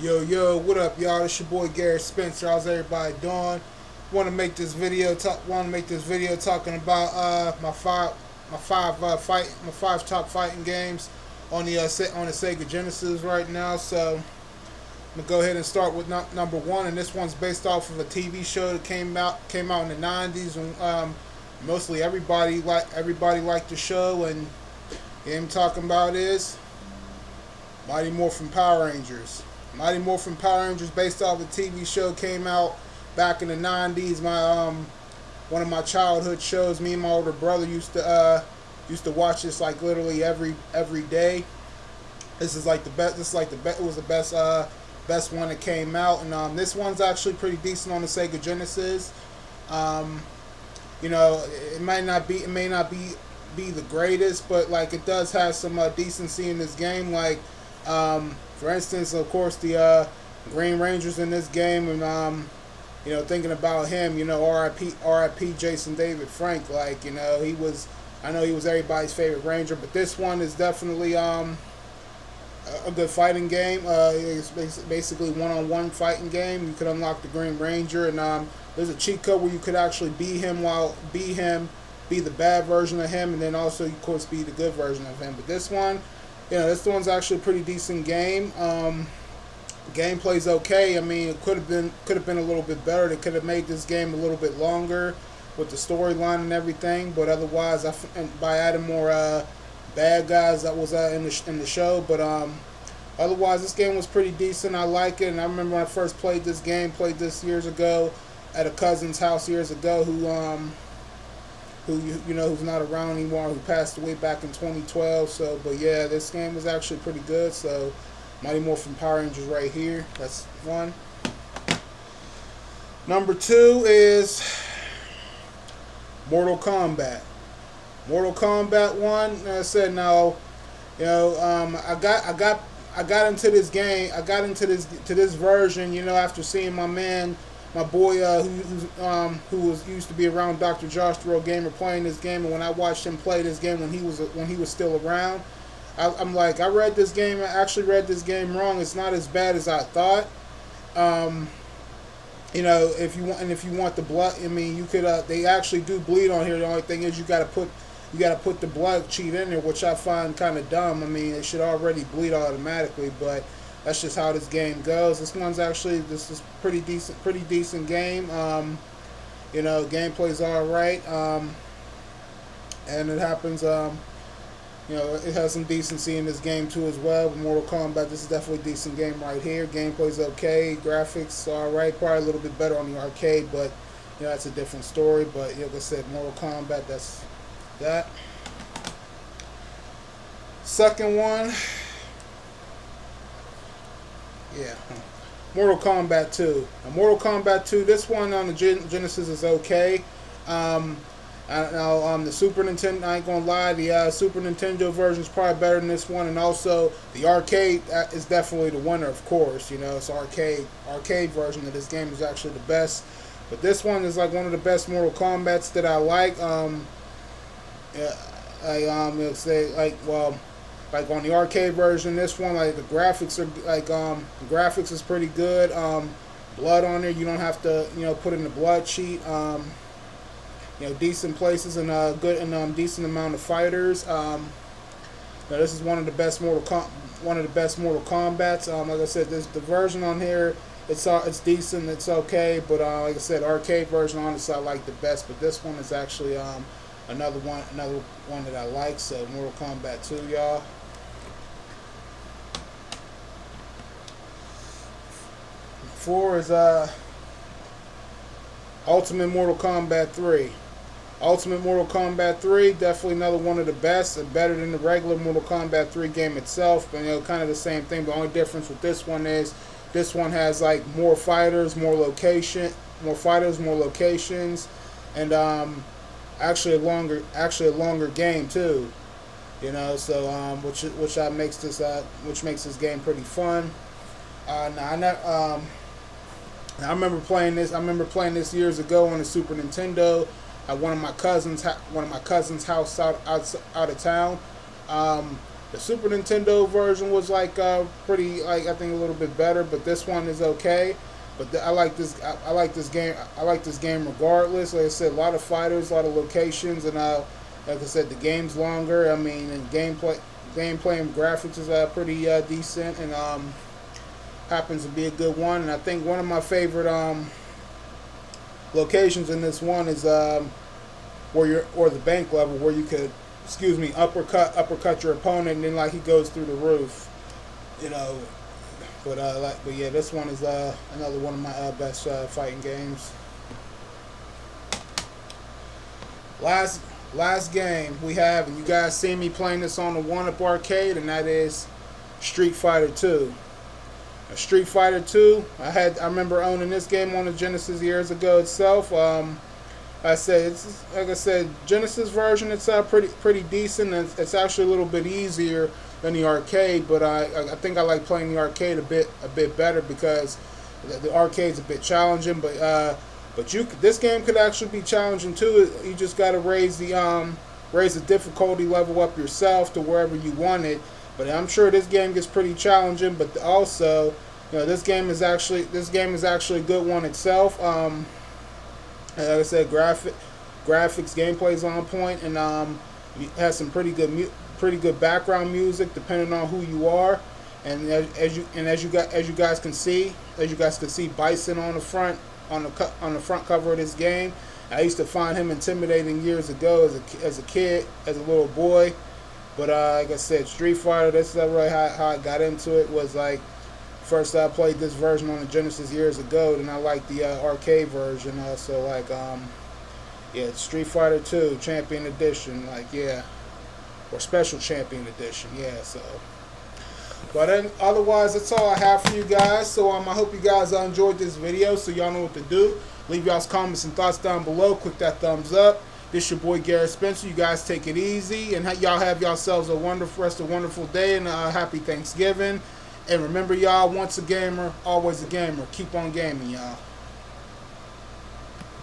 Yo, yo, what up, y'all? It's your boy Garrett Spencer. How's everybody doing? Want to make this video talking about my five top fighting games on the Sega Genesis right now. So I'm gonna go ahead and start with number one, and this one's based off of a TV show that came out in the '90s, and mostly everybody liked the show. And the game I'm talking about is Mighty Morphin Power Rangers. Mighty Morphin Power Rangers, based off a TV show, came out back in the '90s. My one of my childhood shows. Me and my older brother used to watch this like literally every day. This is like the best. This is like the best. It was the best one that came out, and this one's actually pretty decent on the Sega Genesis. Um, it may not be the greatest, but like it does have some decency in this game. Like for instance, of course, the Green Ranger's in this game, and thinking about him, R.I.P. Jason David Frank. Like, I know he was everybody's favorite Ranger, but this one is definitely a good fighting game. It's basically one-on-one fighting game. You could unlock the Green Ranger, and there's a cheat code where you could actually be the bad version of him, and then also, of course, be the good version of him. But this one's actually a pretty decent game. Gameplay's okay. I mean, it could have been a little bit better. They could have made this game a little bit longer with the storyline and everything. But otherwise, by adding more bad guys that was in the show. But otherwise, this game was pretty decent. I like it, and I remember when I first played this years ago at a cousin's house years ago who's not around anymore, who passed away back in 2012. So, but yeah, this game was actually pretty good. So, Mighty Morphin Power Rangers right here. That's one. Number two is Mortal Kombat. Mortal Kombat 1. Like I said, now, I got into this game. I got into this version. After seeing my boy, who was used to be around Dr. Josh the Real Gamer, playing this game, and when I watched him play this game when he was still around, I'm like, I actually read this game wrong. It's not as bad as I thought. Um, if you want the blood, I mean, you could. They actually do bleed on here. The only thing is you got to put the blood cheat in there, which I find kind of dumb. I mean, it should already bleed automatically, but that's just how this game goes. This is pretty decent game. Gameplay's all right, and it happens. It has some decency in this game too as well. But Mortal Kombat, this is definitely a decent game right here. Gameplay's okay, graphics all right, probably a little bit better on the arcade, but that's a different story. But like I said, Mortal Kombat, that's that. Second one, yeah, Mortal Kombat 2. Now, Mortal Kombat 2, this one on the Genesis is okay. Um, the Super Nintendo, I ain't gonna lie, the Super Nintendo version is probably better than this one, and also the arcade is definitely the winner, of course. It's arcade version of this game is actually the best. But this one is like one of the best Mortal Kombats that I like. Yeah, it'll say like on the arcade version, this one, like the graphics are the graphics is pretty good. Blood on there, you don't have to put in the blood cheat. Decent places and good and decent amount of fighters. This is one of the best Mortal Kombats. Like I said, the version on here, it's decent, it's okay, but like I said, arcade version honestly I like the best. But this one is actually another one that I like. So Mortal Kombat 2, y'all. Four is Ultimate Mortal Kombat 3. Ultimate Mortal Kombat 3, definitely another one of the best, and better than the regular Mortal Kombat 3 game itself. But kind of the same thing. The only difference with this one is this one has like more fighters, more locations, and actually a longer game too. So which makes this game pretty fun. I remember playing this. I remember playing this years ago on the Super Nintendo at one of my cousins' house out of town. The Super Nintendo version was like pretty, like, I think a little bit better, but this one is okay. But I like this. I like this game. I like this game regardless. Like I said, a lot of fighters, a lot of locations, and like I said, the game's longer. I mean, and gameplay and graphics is pretty decent, and happens to be a good one. And I think one of my favorite locations in this one is where you're, or the bank level, where you could, excuse me, uppercut your opponent, and then like he goes through the roof, you know. But yeah, this one is another one of my best fighting games. Last game we have, and you guys see me playing this on the 1-Up arcade, and that is Street Fighter 2. Street Fighter 2, I remember owning this game on the Genesis years ago itself. I said, like I said, Genesis version, it's pretty decent. It's actually a little bit easier than the arcade, but I think I like playing the arcade a bit better, because the arcade's a bit challenging. But this game could actually be challenging too. You just got to raise the difficulty level up yourself to wherever you want it. But I'm sure this game gets pretty challenging. But also, you know, this game is actually a good one itself. Like I said, graphics, gameplay's on point, and it has some pretty good background music depending on who you are. And as you guys can see, Bison on the front cover of this game. I used to find him intimidating years ago as a kid, as a little boy. But like I said, Street Fighter, this is really how I got into it. Was like, first I played this version on the Genesis years ago, then I liked the arcade version. So like, yeah, Street Fighter 2 Champion Edition, like, yeah, or Special Champion Edition, yeah. So, but then otherwise, that's all I have for you guys. So I hope you guys enjoyed this video. So y'all know what to do. Leave y'all's comments and thoughts down below. Click that thumbs up. This your boy Garrett Spencer. You guys take it easy, and y'all have yourselves a wonderful day, and happy Thanksgiving. And remember, y'all, once a gamer, always a gamer. Keep on gaming, y'all.